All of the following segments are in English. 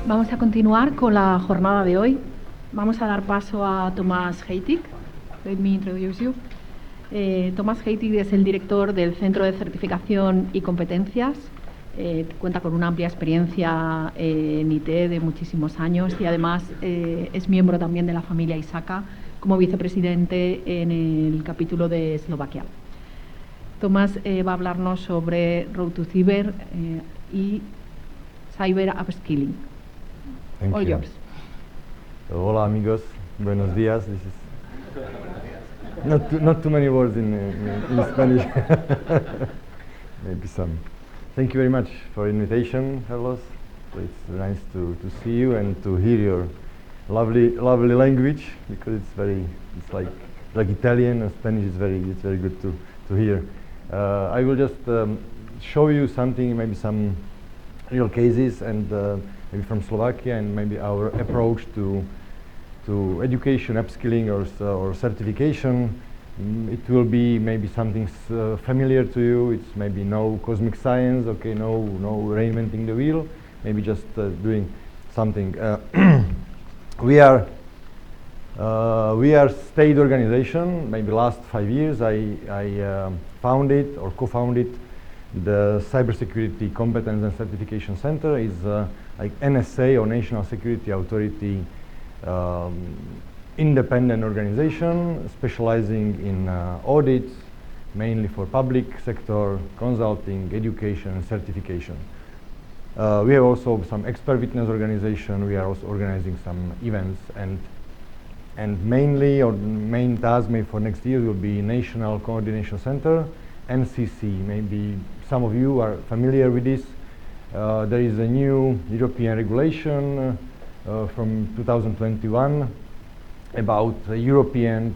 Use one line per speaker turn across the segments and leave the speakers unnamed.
Vamos a continuar con la jornada de hoy. Vamos a dar paso a Tomas Heyttich. Let me introduce you. Tomas Heyttich es el director del Centro de Certificación y Competencias. Cuenta con una amplia experiencia en IT de muchísimos años y además es miembro también de la familia ISACA como vicepresidente en el capítulo de Eslovaquia. Tomás va a hablarnos sobre Road2Cyber y Cyber Upskilling.
Thank
All
you.
yours.
Hola amigos, buenos días. This is not too many words in Spanish. Maybe some. Thank you very much for the invitation, Carlos. So it's nice to see you and to hear your lovely language, because it's like Italian and Spanish is it's very good to hear. I will just show you something, maybe some real cases, and maybe from Slovakia, and maybe our approach to education, upskilling, or certification. It will be maybe something familiar to you. It's maybe no cosmic science, okay, no reinventing the wheel. Maybe just doing something. We are state organization. Maybe last 5 years, I founded or co-founded the Cybersecurity Competence and Certification Center. Is like NSA, or National Security Authority, independent organization specializing in audits, mainly for public sector, consulting, education, and certification. We have also some expert witness organization. We are also organizing some events, and mainly, or main task maybe for next year will be National Coordination Center, NCC. Maybe some of you are familiar with this. There is a new European regulation from 2021 about a European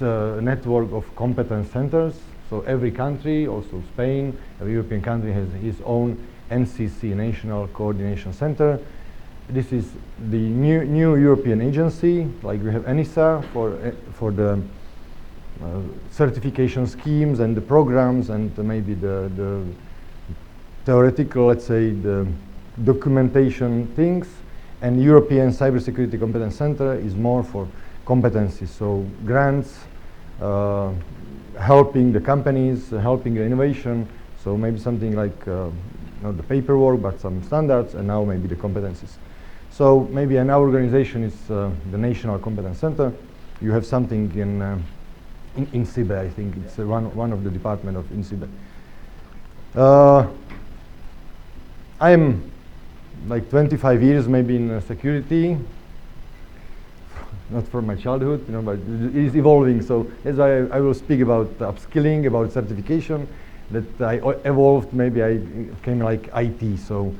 network of competence centers. So every country, also Spain, every European country has its own NCC, National Coordination Center. This is the new European agency, like we have ENISA for the certification schemes and the programs, and maybe the theoretical, let's say, the documentation things. And European Cybersecurity Competence Center is more for competencies, so grants, helping the companies, helping the innovation. So maybe something like not the paperwork, but some standards, and now maybe the competencies. So maybe in our organization is the National Competence Center. You have something in INSIBE, I think it's one of the department of INSIBE. I am like 25 years maybe in security, not from my childhood, but it is evolving. So as I will speak about upskilling, about certification, that I evolved. Maybe I became like IT. So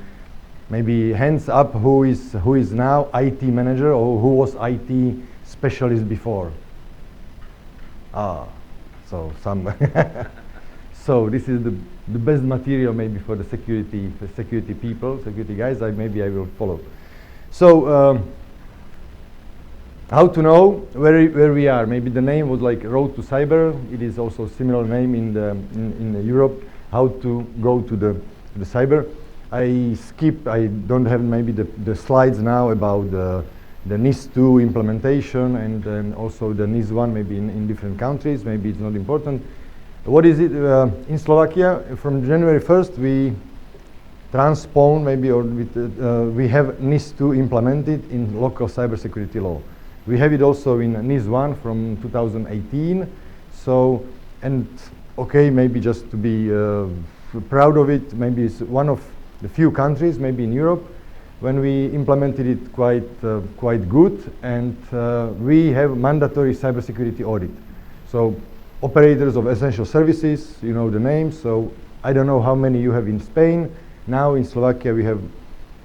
maybe hands up, who is now IT manager, or who was IT specialist before? So some. So this is the best material maybe for the security people, security guys. Maybe I will follow. So how to know where we are? Maybe the name was like Road2Cyber. It is also a similar name in Europe. How to go to the cyber? I don't have maybe the slides now about the NIS2 implementation, and then also the NIS1 maybe in different countries. Maybe it's not important. What is it in Slovakia? From January 1st, we transpone maybe, or we have NIS2 implemented in local cybersecurity law. We have it also in NIS1 from 2018. So, and okay, maybe just to be proud of it, maybe it's one of the few countries, maybe in Europe, when we implemented it quite good, and we have mandatory cybersecurity audit. So operators of essential services, you know the names. So I don't know how many you have in Spain. Now in Slovakia we have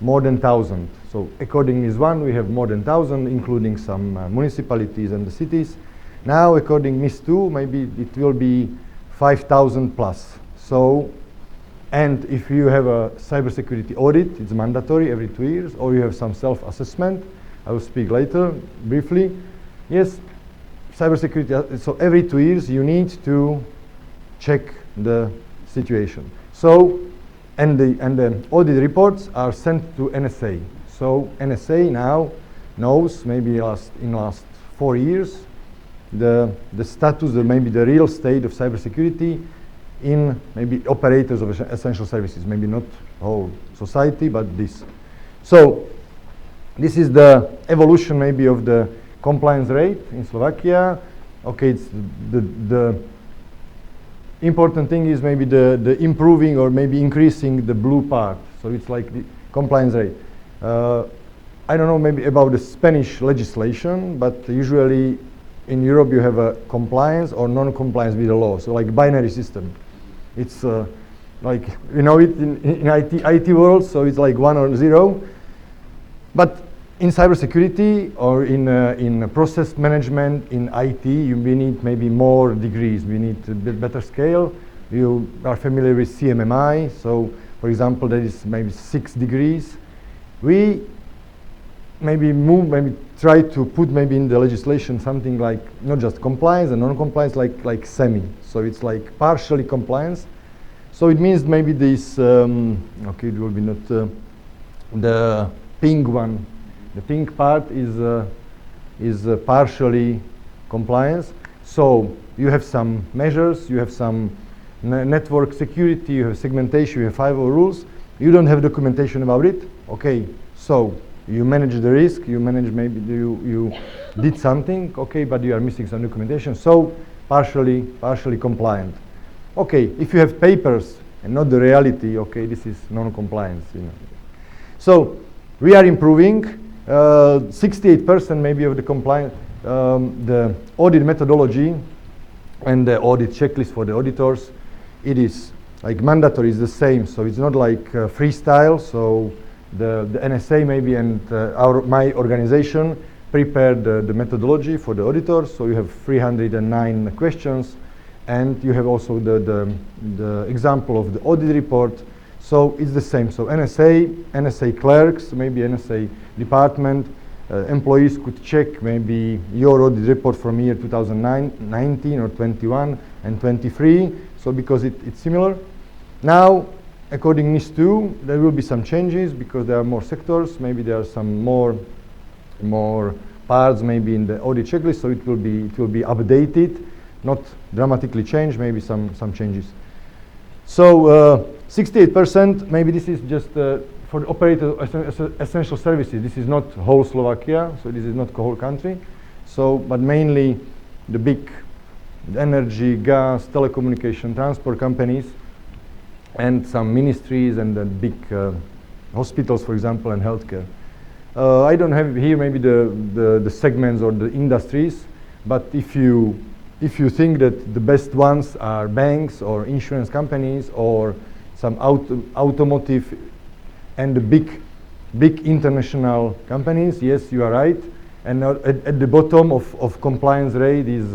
more than 1,000. So according to NIS1 we have more than 1,000, including some municipalities and the cities. Now according to NIS2 maybe it will be 5,000 plus. So, and if you have a cybersecurity audit, it's mandatory every 2 years, or you have some self-assessment. I will speak later briefly. Yes, cybersecurity. So every 2 years you need to check the situation. So, and the audit reports are sent to NSA. So NSA now knows maybe in last 4 years the status, maybe the real state of cybersecurity in maybe operators of essential services, maybe not whole society, but this. So this is the evolution maybe of the compliance rate in Slovakia. Okay, it's the important thing is maybe the improving or maybe increasing the blue part. So it's like the compliance rate. I don't know maybe about the Spanish legislation, but usually in Europe you have a compliance or non-compliance with the law. So like binary system. It's like, you know it in IT world, so it's like 1 or 0. But in cybersecurity or in process management, in IT, we need maybe more degrees. We need a bit better scale. You are familiar with CMMI. So, for example, that is maybe 6 degrees. We maybe try to put maybe in the legislation something like not just compliance and non-compliance, like semi. So it's like partially compliance. So it means maybe this, okay, it will be not the pink one. The pink part is partially compliance. So you have some measures, you have some network security, you have segmentation, you have firewall rules. You don't have documentation about it. Okay, so you manage the risk, you manage maybe you did something, okay, but you are missing some documentation. So partially compliant. Okay, if you have papers and not the reality, okay, this is non-compliance. You know. So we are improving. 68% maybe of the compliance, the audit methodology and the audit checklist for the auditors, it is like mandatory, is the same. So it's not like freestyle. So the NSA maybe and my organization prepared the methodology for the auditors. So you have 309 questions, and you have also the example of the audit report. So it's the same. So NSA clerks, maybe NSA department, employees could check maybe your audit report from year 2019 or 21 and 23. So because it's similar. Now, according to NIS2, there will be some changes because there are more sectors. Maybe there are some more parts maybe in the audit checklist. So it will be updated, not dramatically changed. Maybe some changes. So 68%. Maybe this is just for the operator essential services. This is not whole Slovakia. So this is not the whole country. So, but mainly the big energy, gas, telecommunication, transport companies, and some ministries and the big hospitals, for example, and healthcare. I don't have here maybe the segments or the industries, but if you think that the best ones are banks or insurance companies or some automotive and the big international companies, yes, you are right. And at the bottom of compliance rate is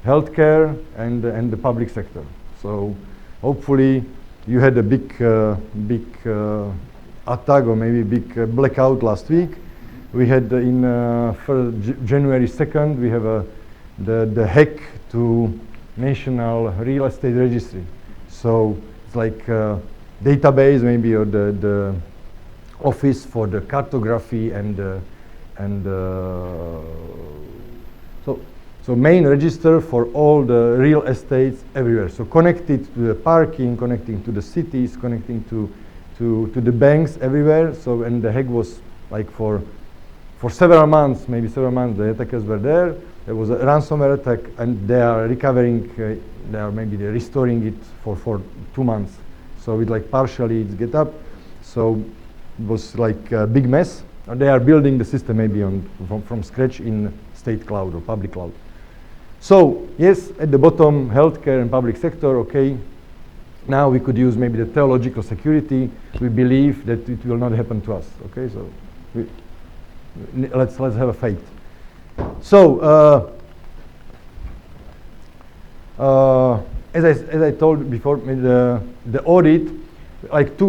healthcare and the public sector. So hopefully you had a big attack or maybe big blackout last week. We had for January 2nd, we have the hack to National Real Estate Registry. So it's like database maybe, or the office for the cartography so main register for all the real estates everywhere. So connected to the parking, connecting to the cities, connecting to the banks everywhere. So and the hack was like for several months, maybe several months, the attackers were there. There was a ransomware attack, and they are recovering. They're restoring it for 2 months. So it like partially it's get up. So it was like a big mess. They are building the system maybe from scratch in state cloud or public cloud. So yes, at the bottom, healthcare and public sector. Okay, now we could use maybe the theological security. We believe that it will not happen to us. Okay, so let's have a faith. So as I told before, the audit, like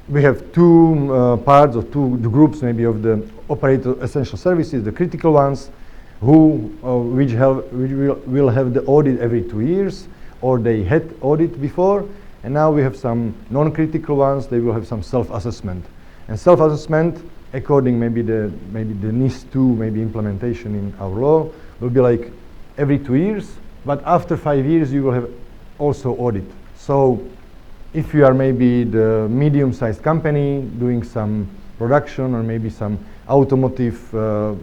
we have two parts or two groups maybe of the operator essential services, the critical ones, which will have the audit every 2 years, or they had audit before, and now we have some non-critical ones. They will have some self-assessment, and self-assessment according maybe the NIS2 maybe implementation in our law will be like every 2 years, but after 5 years you will have also audit. So if you are maybe the medium-sized company doing some production or maybe some automotive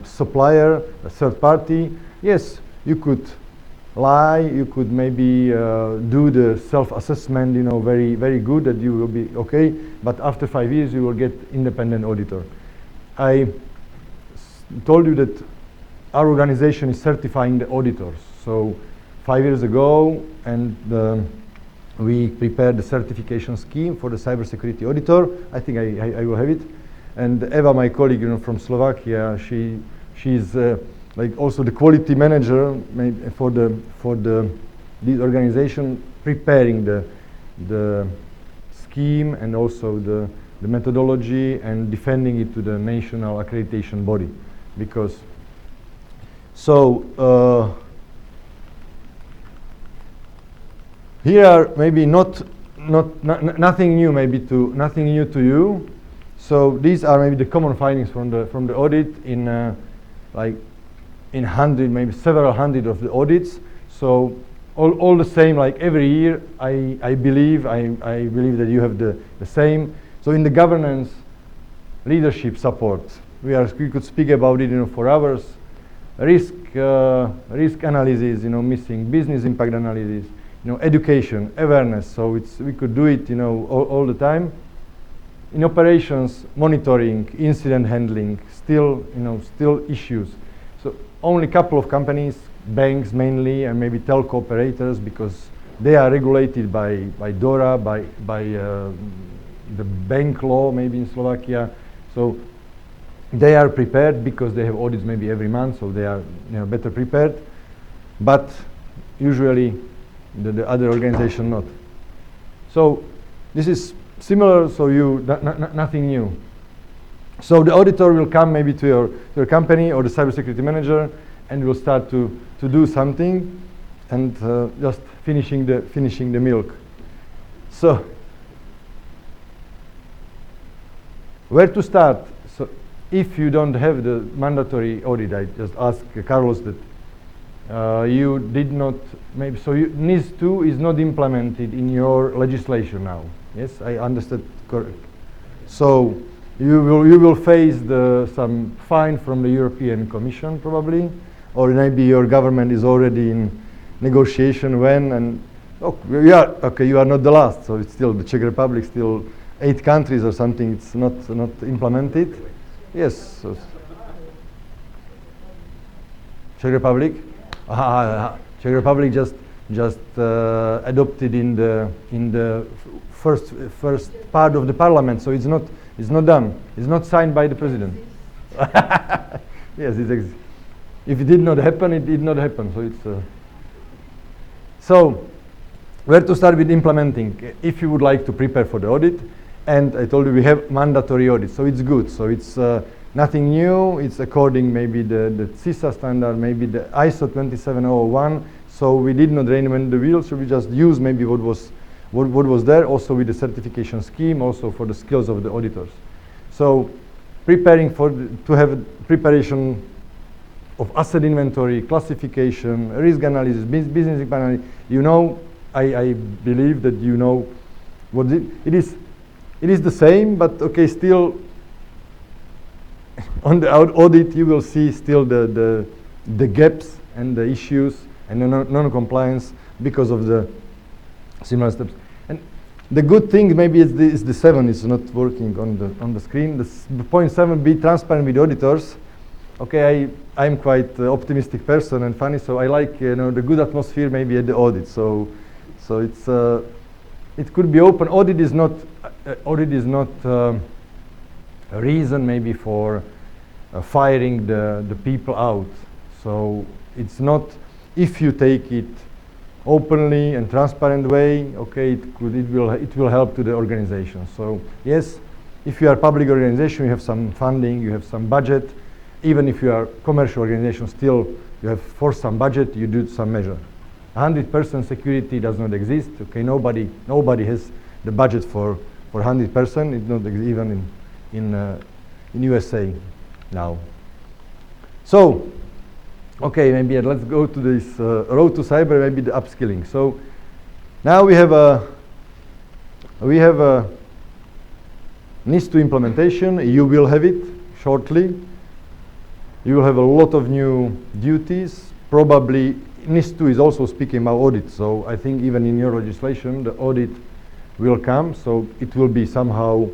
supplier, a third party, yes, you could lie, you could maybe do the self-assessment, you know, very, very good that you will be okay, but after 5 years you will get independent auditor. I told you that our organization is certifying the auditors. So 5 years ago, and we prepared the certification scheme for the cybersecurity auditor. I think I will have it. And Eva, my colleague, you know, from Slovakia, she's like also the quality manager for this organization, preparing the scheme and also the methodology and defending it to the national accreditation body. Because so here are maybe nothing new to you. So these are maybe the common findings from the audit in like in maybe several hundred of the audits. So all the same, like every year, I believe that you have the same. So in the governance, leadership support, we could speak about it, you know, for hours. Risk analysis, you know, missing business impact analysis, you know, education, awareness. So we could do it, you know, all the time. In operations, monitoring, incident handling, still issues. So only a couple of companies, banks mainly, and maybe telco operators, because they are regulated by DORA, by the bank law, maybe in Slovakia. So they are prepared because they have audits maybe every month, so they are, you know, better prepared. But usually the other organization not. So this is similar, so nothing new. So the auditor will come maybe to your company or the cybersecurity manager and will start to do something and just finishing the milk. So where to start? So if you don't have the mandatory audit, I just ask Carlos that you did not, maybe, so NIS2 is not implemented in your legislation now. Yes, I understood correct. So you will face some fine from the European Commission probably, or maybe your government is already in negotiation when, and you are not the last, so it's still the Czech Republic, still 8 countries or something, it's not implemented. Yes. So Czech Republic? Czech Republic just adopted in the first part of the parliament, so it's not done. It's not signed by the president. Yes, if it did not happen, it did not happen. So it's so where to start with implementing? If you would like to prepare for the audit, and I told you we have mandatory audit, so it's good. So it's nothing new. It's according maybe the CISA standard, maybe the ISO 27001. So we did not reinvent the wheel. So we just use maybe what was there, also with the certification scheme, also for the skills of the auditors. So preparing to have preparation of asset inventory, classification, risk analysis, business impact analysis. You know, I believe that you know what it is. It is the same, but okay, still on the audit you will see still the gaps and the issues and the non-compliance because of the similar steps. And the good thing maybe is the 7 is not working on the screen. The point 7, be transparent with auditors. Okay, I'm quite optimistic person and funny, so I like, you know, the good atmosphere maybe at the audit. So it's it could be open. Audit is not a reason maybe for firing the people out. So it's not, if you take it openly and transparent way, okay, it will help to the organization. So yes, if you are a public organization, you have some funding, you have some budget. Even if you are commercial organization, still you have for some budget, you do some measure. 100% security does not exist. Okay, nobody has the budget for 100%. It's not even in USA now. So, okay, maybe let's go to this Road2Cyber, maybe the upskilling. So now we have a NIS2 implementation. You will have it shortly. You will have a lot of new duties. Probably NIS2 is also speaking about audit. So I think even in your legislation, the audit will come. So it will be somehow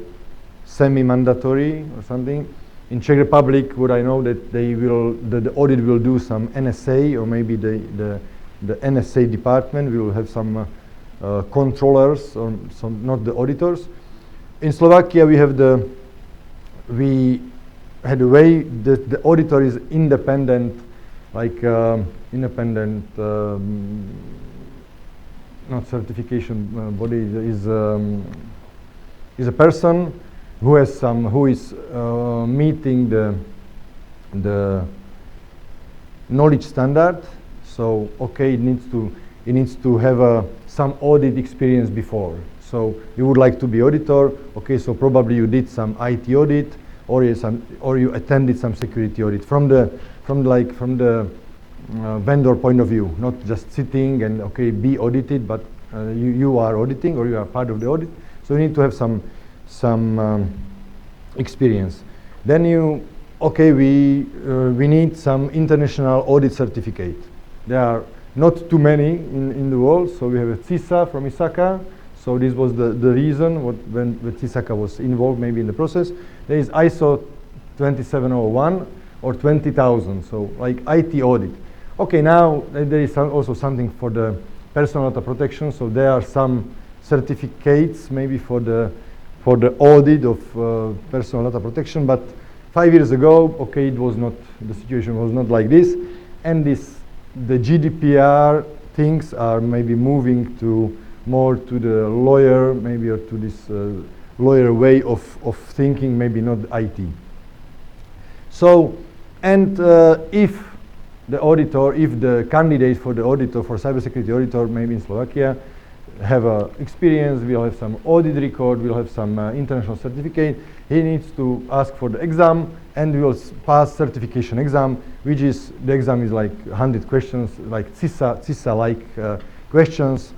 semi-mandatory or something. In Czech Republic, what I know that they will, the audit will do some NSA, or maybe the NSA department will have some controllers, or some, not the auditors. In Slovakia, we had a way that the auditor is independent, like independent, not certification body, is a person who has who is meeting the knowledge standard. So okay, it needs to have some audit experience before. So you would like to be auditor. Okay, so probably you did some IT audit, or you attended some security audit from the vendor point of view, not just sitting and okay be audited, but you are auditing, or you are part of the audit. So you need to have some experience. Then we need some international audit certificate. There are not too many in the world, so we have a CISA from ISACA. So this was the reason when ISACA was involved maybe in the process. There is ISO 27001 or 20,000, so like IT audit. Okay, now there is also something for the personal data protection. So there are some certificates maybe for the audit of personal data protection, but 5 years ago, okay, the situation was not like this, and the GDPR things are maybe moving more to the lawyer, maybe, or to this lawyer way of thinking, maybe not IT. So, and if the candidate for the auditor, for cybersecurity auditor, maybe in Slovakia, have experience, we'll have some audit record, we'll have some international certificate, he needs to ask for the exam, and we will pass certification exam, which is, the exam is like 100 questions, like CISA-like questions,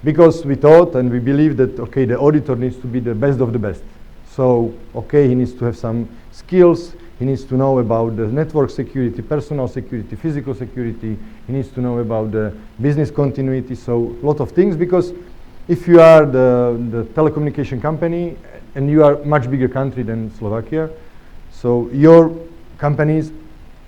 because we thought and we believe that, okay, the auditor needs to be the best of the best. So, okay, he needs to have some skills, he needs to know about the network security, personal security, physical security, he needs to know about the business continuity, so a lot of things, because if you are the telecommunication company and you are a much bigger country than Slovakia, so your companies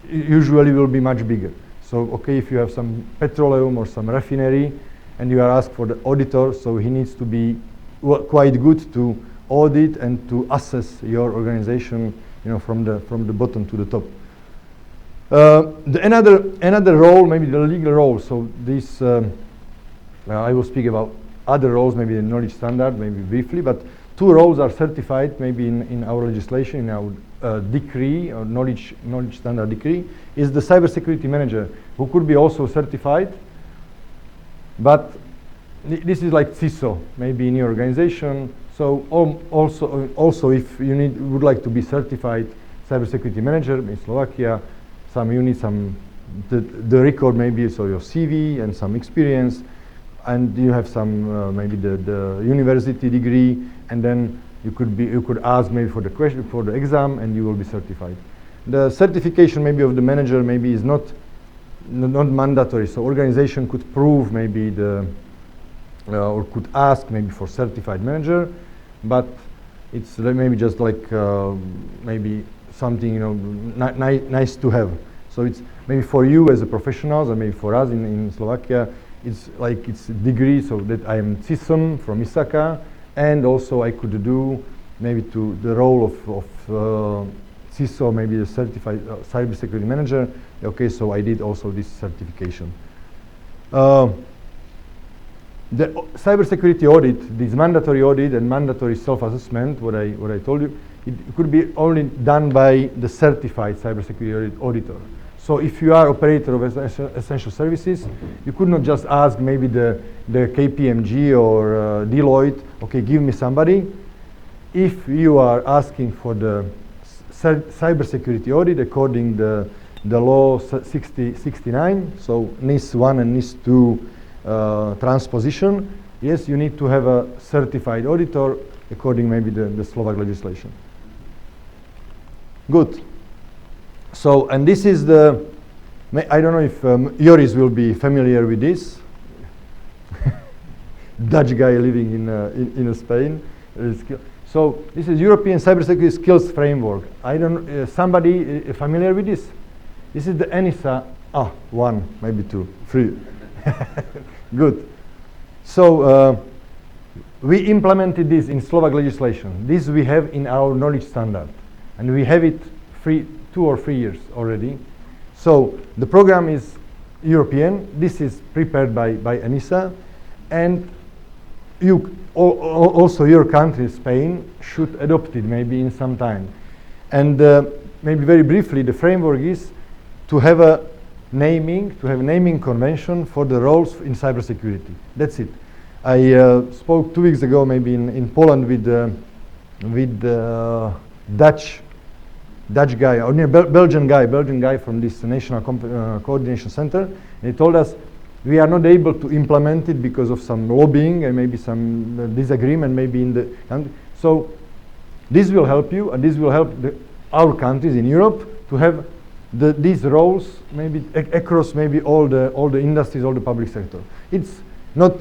usually will be much bigger. So, okay, if you have some petroleum or some refinery and you are asked for the auditor, so he needs to be quite good to audit and to assess your organization, you know, from the bottom to the top. Another role, maybe the legal role. So this, I will speak about other roles, maybe the knowledge standard, maybe briefly, but two roles are certified, maybe in our legislation, in our decree or knowledge standard decree, is the cybersecurity manager, who could be also certified, but this is like CISO, maybe in your organization. So also if you would like to be certified cybersecurity manager in Slovakia, you need the record maybe, so your CV and some experience, and you have some maybe the university degree, and then you could ask maybe for the exam, and you will be certified. The certification maybe of the manager maybe is not mandatory, so organization could prove maybe or could ask maybe for certified manager, but it's maybe just like maybe something, you know, nice to have. So it's maybe for you as a professional, and maybe for us in Slovakia, it's like it's a degree, so that I am CISM from ISACA, and also I could do maybe to the role of CISO, maybe a certified cybersecurity manager. Okay, so I did also this certification. The cybersecurity audit, this mandatory audit and mandatory self-assessment, what I told you, it could be only done by the certified cybersecurity auditor. So if you are operator of essential services, you could not just ask maybe the KPMG or Deloitte, okay, give me somebody. If you are asking for the cybersecurity audit according the law 6069, so NIS 1 and NIS 2 transposition. Yes, you need to have a certified auditor according maybe the Slovak legislation. Good. So, and this is the, I don't know if Joris will be familiar with this. Dutch guy living in Spain. So this is European Cybersecurity Skills Framework. I don't, somebody familiar with this? This is the ENISA, 1, maybe 2, 3. Good. So we implemented this in Slovak legislation. This we have in our knowledge standard. And we have it 2 or 3 years already. So the program is European. This is prepared by ENISA. And you also your country, Spain, should adopt it maybe in some time. And maybe very briefly, the framework is to have a naming convention for the roles in cybersecurity. That's it. I spoke 2 weeks ago, maybe in Poland, with Dutch guy, or Belgian guy from this National Coordination Center, and he told us we are not able to implement it because of some lobbying and maybe some disagreement maybe in the country. So this will help you, and this will help our countries in Europe to have these roles maybe across maybe all the industries, all the public sector. It's not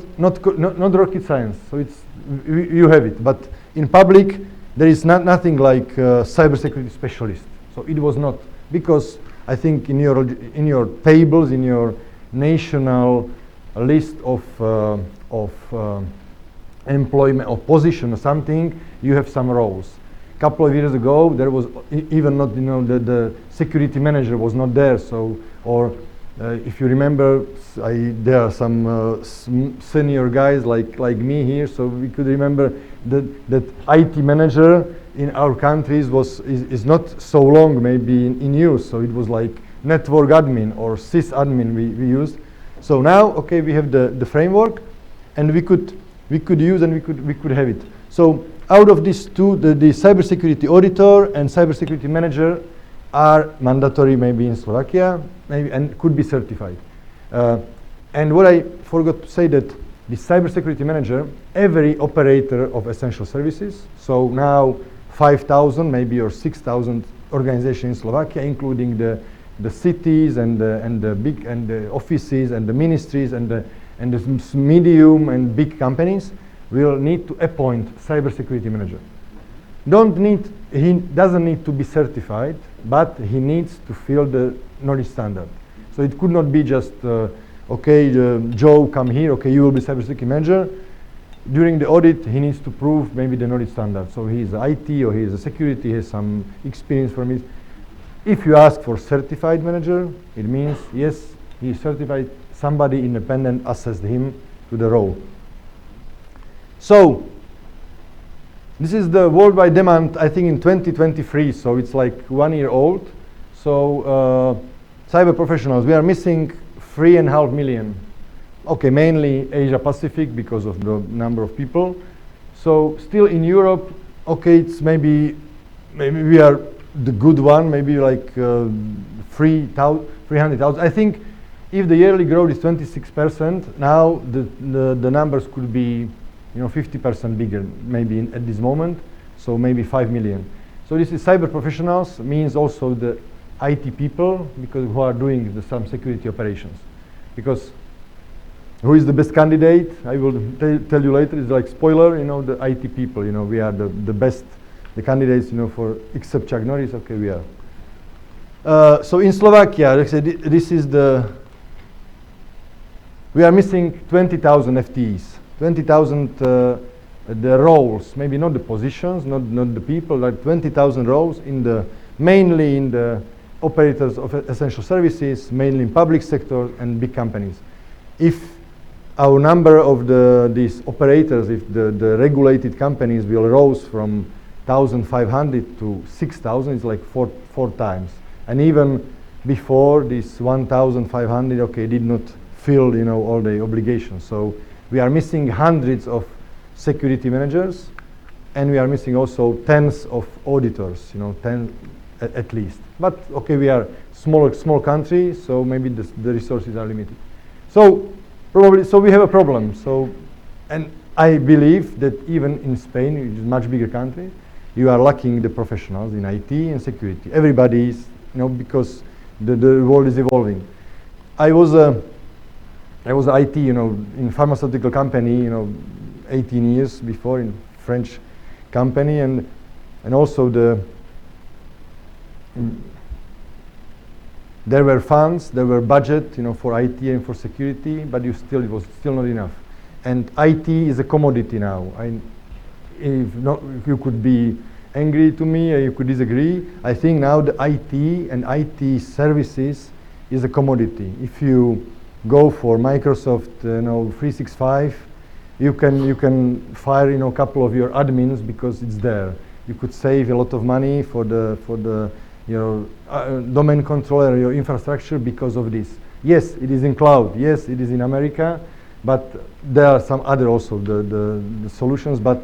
rocket science, so it's you have it. But in public there is nothing like cybersecurity specialist. So it was not, because I think in your tables, in your national list of employment or position or something, you have some roles. Couple of years ago, there was even not, the security manager was not there. So, or if you remember, there are some senior guys like me here. So we could remember that IT manager in our countries is not so long maybe in use. So it was like network admin or sys admin we used. So now, okay, we have the framework, and we could use and we could have it. So out of these two, the cybersecurity auditor and cybersecurity manager are mandatory maybe in Slovakia, maybe, and could be certified. And what I forgot to say, that the cybersecurity manager, every operator of essential services, so now 5,000 maybe or 6,000 organizations in Slovakia, including the cities and the big and the offices and the ministries and the medium and big companies, will need to appoint cybersecurity manager. He doesn't need to be certified, but he needs to fill the knowledge standard. So it could not be just, okay, Joe, come here, okay, you will be cybersecurity manager. During the audit, he needs to prove maybe the knowledge standard. So he is IT or he is a security, he has some experience from it. If you ask for certified manager, it means, yes, he is certified, somebody independent assessed him to the role. So this is the worldwide demand, I think in 2023, so it's like 1 year old. So cyber professionals, we are missing 3.5 million. Okay, mainly Asia Pacific because of the number of people. So still in Europe, okay, it's maybe we are the good one, maybe like 300,000. I think if the yearly growth is 26%, now the numbers could be 50% bigger maybe at this moment, so maybe 5 million. So this is cyber professionals, means also the IT people, because who are doing some security operations. Because who is the best candidate? I will tell you later. It's like spoiler, the IT people. We are the best, the candidates. For except Chuck Norris. Okay, we are. So in Slovakia, like I said, this is we are missing 20,000 FTEs. 20,000 the roles, maybe not the positions, not the people, like 20,000 roles mainly in the operators of essential services, mainly in public sector and big companies. If our number of these operators, if the regulated companies will rise from 1,500 to 6,000, it's like four times. And even before this 1,500, okay, did not fill all the obligations. So we are missing hundreds of security managers, and we are missing also tens of auditors, at least. But okay, we are small country, so maybe the resources are limited. So probably, so we have a problem. So, and I believe that even in Spain, which is a much bigger country, you are lacking the professionals in IT and security. Everybody is, because the world is evolving. I was IT, in pharmaceutical company, 18 years before in French company, and also there were funds, there were budget, for IT and for security, but it was still not enough. And IT is a commodity now. If you could be angry to me, or you could disagree. I think now the IT and IT services is a commodity. If you go for Microsoft, 365, you can fire, a couple of your admins because it's there. You could save a lot of money for the domain controller, your infrastructure because of this. Yes, it is in cloud. Yes, it is in America, but there are some other also the solutions. But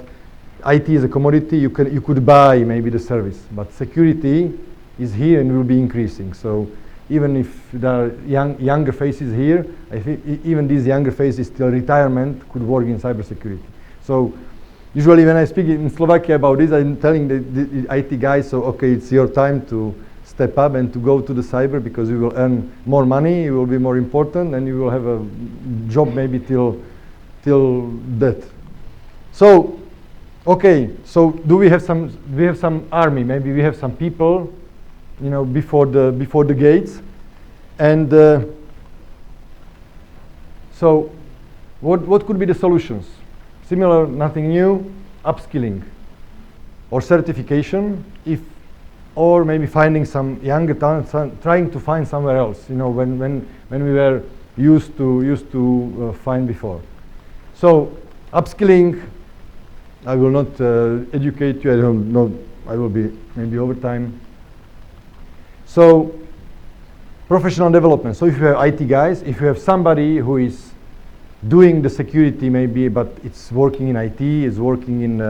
IT is a commodity. You could buy maybe the service, but security is here and will be increasing. So even if there are younger faces here, I think even these younger faces till retirement could work in cybersecurity. So usually when I speak in Slovakia about this, I'm telling the IT guys, so okay, it's your time to step up and to go to the cyber because you will earn more money, you will be more important, and you will have a job maybe till death. So okay, so we have some army, maybe we have some people, before the gates, and so what could be the solutions? Similar, nothing new, upskilling or certification, or maybe finding some younger talent, trying to find somewhere else. When we were used to find before. So upskilling. I will not educate you. I don't know. I will be maybe over time. So professional development. So if you have IT guys, if you have somebody who is doing the security maybe, but it's working in IT, is working in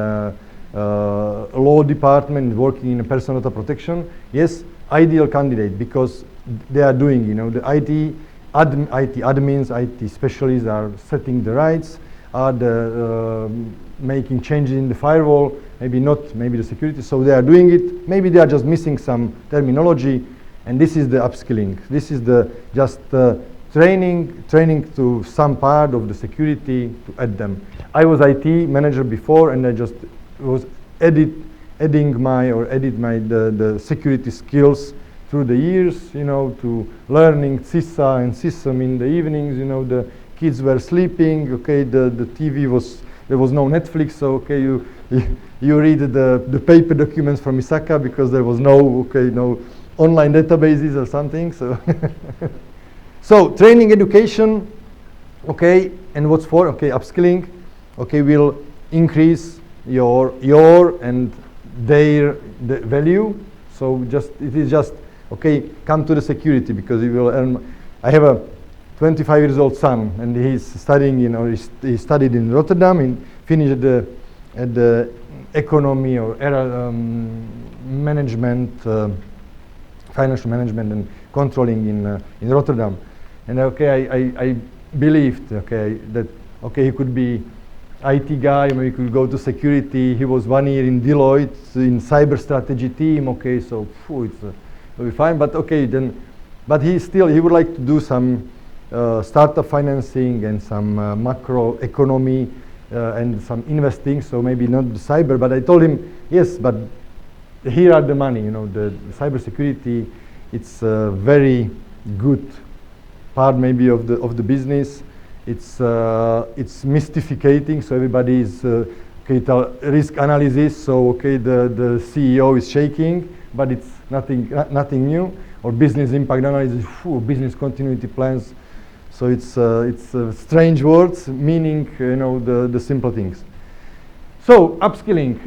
law department, working in personal data protection, yes, ideal candidate because they are doing, the IT admins, IT specialists are setting the rights, are making changes in the firewall, maybe not, maybe the security, so they are doing it. Maybe they are just missing some terminology, and this is the upskilling. This is the just training to some part of the security to add them. I was IT manager before, and I just was adding the security skills through the years, to learning CISA and SISM in the evenings. The kids were sleeping. Okay, the TV there was no Netflix, so okay, you read the paper documents from ISACA because there was no online databases or something. So so training, education, okay, and what's for? Okay, upskilling, okay, will increase your and the value. So it is just okay, come to the security because you will earn. I have a 25 years old son, and he's studying. He studied in Rotterdam, and finished at the economy or management, financial management and controlling in Rotterdam. And okay, I believed that he could be IT guy, maybe he could go to security. He was 1 year in Deloitte in cyber strategy team. Okay, so it'll be fine. But okay, then, but he would like to do some startup financing and some macro economy and some investing. So maybe not the cyber. But I told him yes, but here are the money. The cyber security. It's a very good part maybe of the business. It's mystificating, so everybody is risk analysis. So the CEO is shaking, but it's nothing new. Or business impact analysis, business continuity plans. So it's strange words meaning the simple things. So upskilling.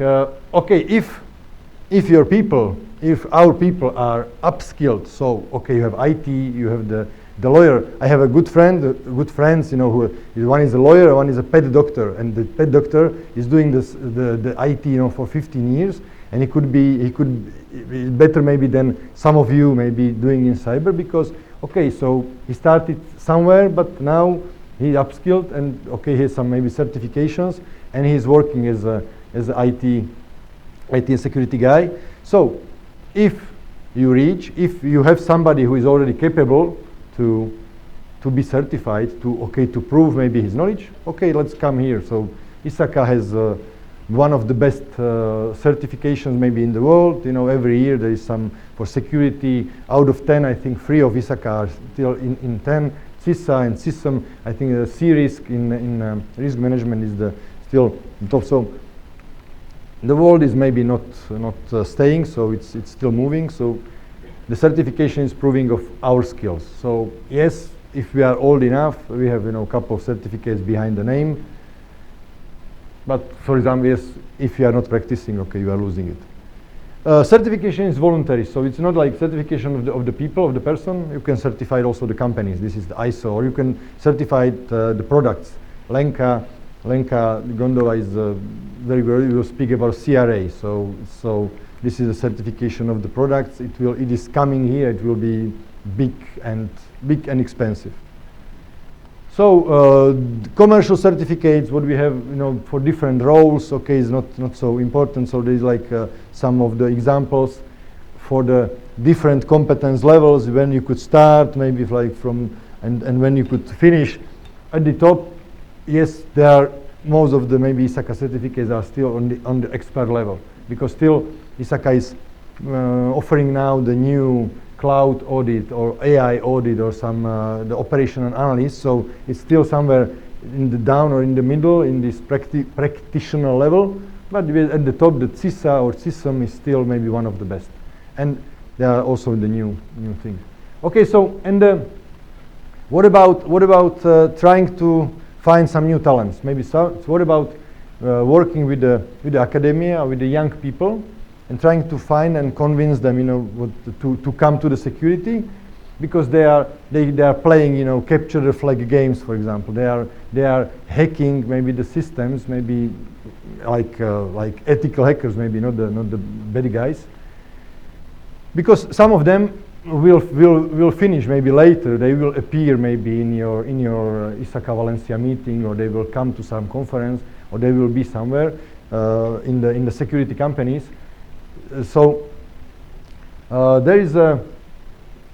If our people are upskilled, so you have IT, you have the lawyer. I have good friends, who one is a lawyer, one is a pet doctor, and the pet doctor is doing the IT, for 15 years, and he could be better maybe than some of you may be doing in cyber, because okay, so he started somewhere, but now he upskilled, and okay, he has some maybe certifications, and he's working as a IT and security guy. So if you have somebody who is already capable to be certified, to prove maybe his knowledge, okay, let's come here. So ISACA has one of the best certifications maybe in the world. You know, every year there is some for security. Out of 10, I think 3 of ISACA are still in 10. CISA and CISM, I think the C-risk in risk management is still top. So the world is maybe not staying, so it's still moving. So the certification is proving of our skills. So yes, if we are old enough, we have a couple of certificates behind the name. But for example, yes, if you are not practicing, okay, you are losing it. Certification is voluntary, so it's not like certification of the people, of the person. You can certify also the companies. This is the ISO, or you can certify the products. Lenka Gondova is very good. We will speak about CRA. So this is a certification of the products. It is coming here. It will be big and expensive. So commercial certificates, what we have, for different roles, okay, is not so important. So there is like some of the examples for the different competence levels, when you could start, maybe like from, and when you could finish. At the top, yes, there are most of the maybe ISACA certificates are still on the expert level, because still ISACA is offering now the new cloud audit or AI audit or some the operational analyst. So it's still somewhere in the down or in the middle in this practitioner level. But at the top, the CISA or CISM is still maybe one of the best. And they are also the new thing. Okay, so and what about trying to find some new talents? Maybe so what about working with the academia, with the young people, and trying to find and convince them, to come to the security, because they are playing, capture the flag games, for example. They are hacking maybe the systems, maybe like ethical hackers, maybe not the bad guys. Because some of them will finish maybe later. They will appear maybe in your ISACA Valencia meeting, or they will come to some conference, or they will be somewhere in the security companies. So there is a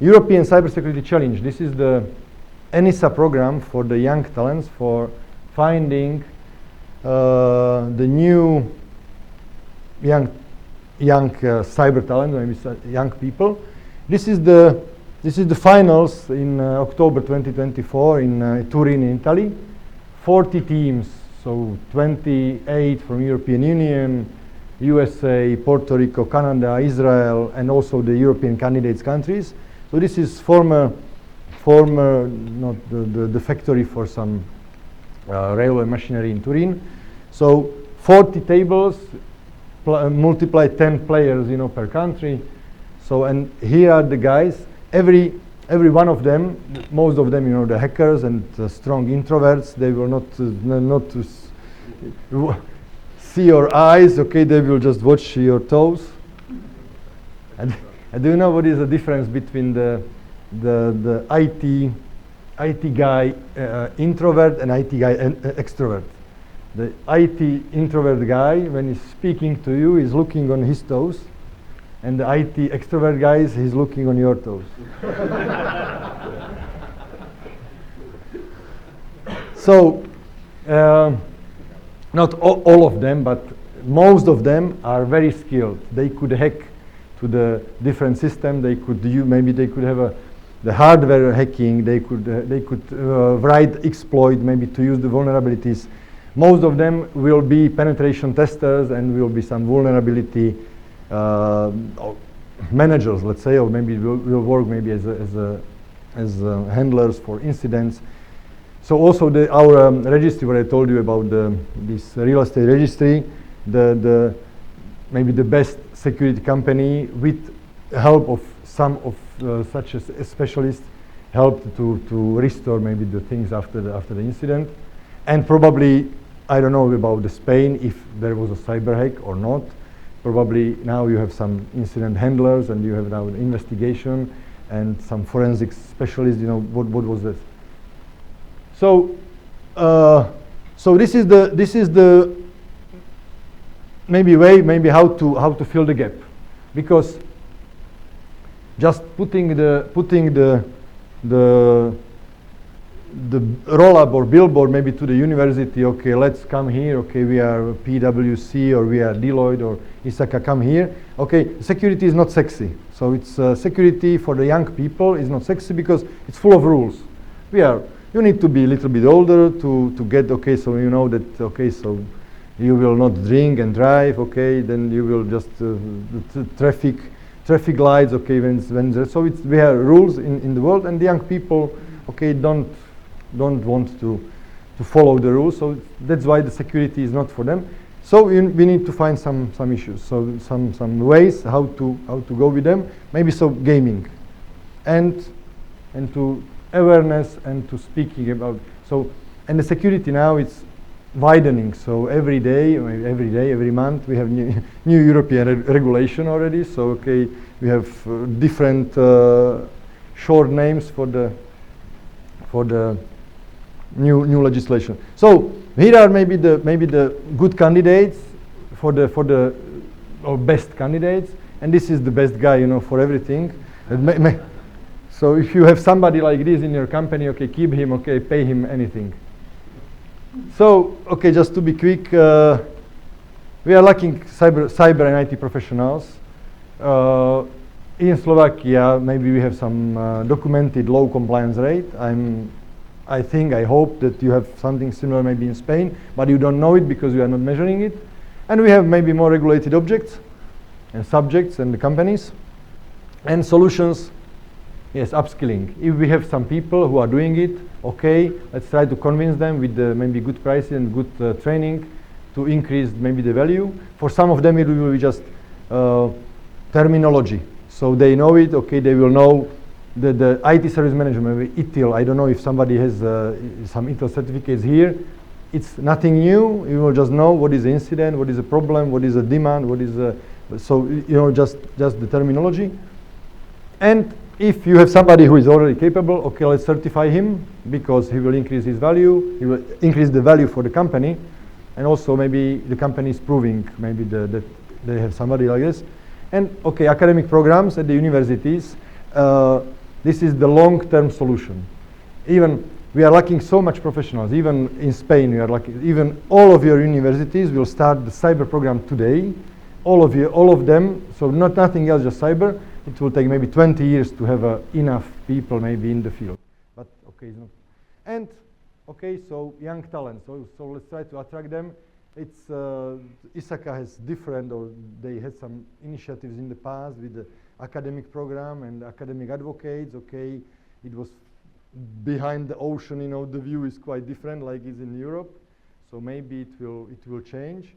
European Cybersecurity Challenge. This is the ENISA program for the young talents, for finding the new young cyber talent, maybe young people. This is the finals in October 2024 in Turin, in Italy. 40 teams, so 28 from European Union, USA, Puerto Rico, Canada, Israel, and also the European candidates countries. So this is former not the factory for some railway machinery in Turin. So 40 tables, multiply 10 players, per country. So, and here are the guys. Every one of them, most of them, the hackers and strong introverts, they will not see your eyes, okay, they will just watch your toes. And do you know what is the difference between the IT guy introvert and IT guy extrovert? The IT introvert guy, when he's speaking to you, is looking on his toes, and the IT extrovert guy he's looking on your toes. So not all of them, but most of them are very skilled. They could hack to the different system. They could maybe they could have the hardware hacking. They could write exploit, maybe to use the vulnerabilities. Most of them will be penetration testers and will be some vulnerability managers, let's say, or maybe will work maybe as handlers for incidents. So also our registry, what I told you about this real estate registry, maybe the best security company, with help of some of such as specialists, helped to restore maybe the things after the incident. And probably, I don't know about Spain, if there was a cyber hack or not. probably now you have some incident handlers, and you have now an investigation, and some forensic specialists. You know, what was this? So, so this is the maybe way, maybe how to fill the gap, because just putting the roll-up or billboard maybe to the university, okay, let's come here, okay, we are PwC or we are Deloitte or ISACA, come here. Okay, security is not sexy. So it's security for the young people is not sexy because it's full of rules. You need to be a little bit older to get, okay, so you know that, okay, so you will not drink and drive, okay, then you will just traffic lights, okay, so we have rules in the world, and the young people, okay, don't want to follow the rules, so that's why the security is not for them. So we need to find some issues, so some ways how to go with them. Maybe so gaming, and to awareness and to speaking about, so, and the security now it's widening. So every month we have new European regulation already. So okay, we have different short names for the new legislation. So here are maybe the good candidates for the or best candidates, and this is the best guy, you know, for everything. So if you have somebody like this in your company, okay, keep him, okay, pay him anything. So, okay, just to be quick, we are lacking cyber and IT professionals. In Slovakia, maybe we have some documented low compliance rate. I hope that you have something similar maybe in Spain, but you don't know it because you are not measuring it. And we have maybe more regulated objects and subjects and the companies. And solutions, yes, upskilling. If we have some people who are doing it, okay, let's try to convince them with maybe good prices and good training to increase maybe the value. For some of them it will be just terminology. So they know it, okay, they will know the IT service management, maybe ITIL. I don't know if somebody has some ITIL certificates here. It's nothing new. You will just know what is the incident, what is the problem, what is the demand, what is the, so you know, just the terminology. And if you have somebody who is already capable, okay, let's certify him because he will increase his value. He will increase the value for the company, and also maybe the company is proving maybe that they have somebody like this. And okay, academic programs at the universities. This is the long-term solution. Even we are lacking so much professionals. Even in Spain, we are lacking. Even all of your universities will start the cyber program today. All of them. So nothing else, just cyber. It will take maybe 20 years to have enough people maybe in the field. But okay, it's not. And okay, so young talent. So let's try to attract them. It's ISACA has different, or they had some initiatives in the past with the academic program and academic advocates. Okay, it was behind the ocean. You know, the view is quite different, like it's in Europe. So maybe it will change.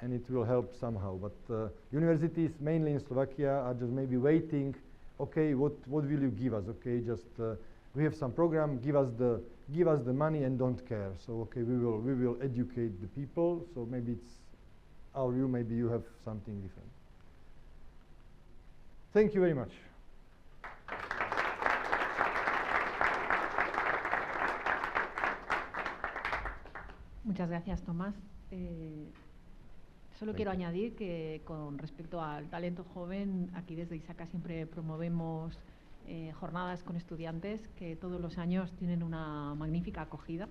And it will help somehow. But universities, mainly in Slovakia, are just maybe waiting. Okay, what will you give us? Okay, just we have some program. Give us the money and don't care. So okay, we will educate the people. So maybe it's our view. Maybe you have something different. Thank you very much.
Muchas gracias, Tomás. Solo quiero añadir que con respecto al talento joven, aquí desde ISACA siempre promovemos jornadas con estudiantes que todos los años tienen una magnífica acogida,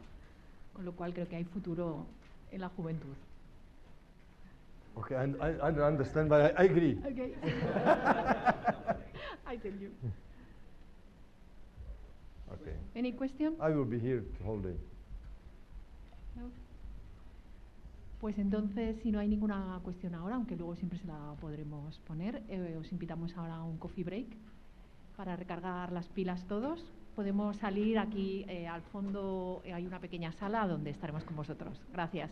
con lo cual creo que hay futuro en la juventud.
Okay, I don't understand, but I agree.
Okay. I tell you.
Okay.
Any question?
I will be here the whole day.
No. Pues entonces, si no hay ninguna cuestión ahora, aunque luego siempre se la podremos poner, os invitamos ahora a un coffee break para recargar las pilas todos. Podemos salir aquí al fondo, hay una pequeña sala donde estaremos con vosotros. Gracias.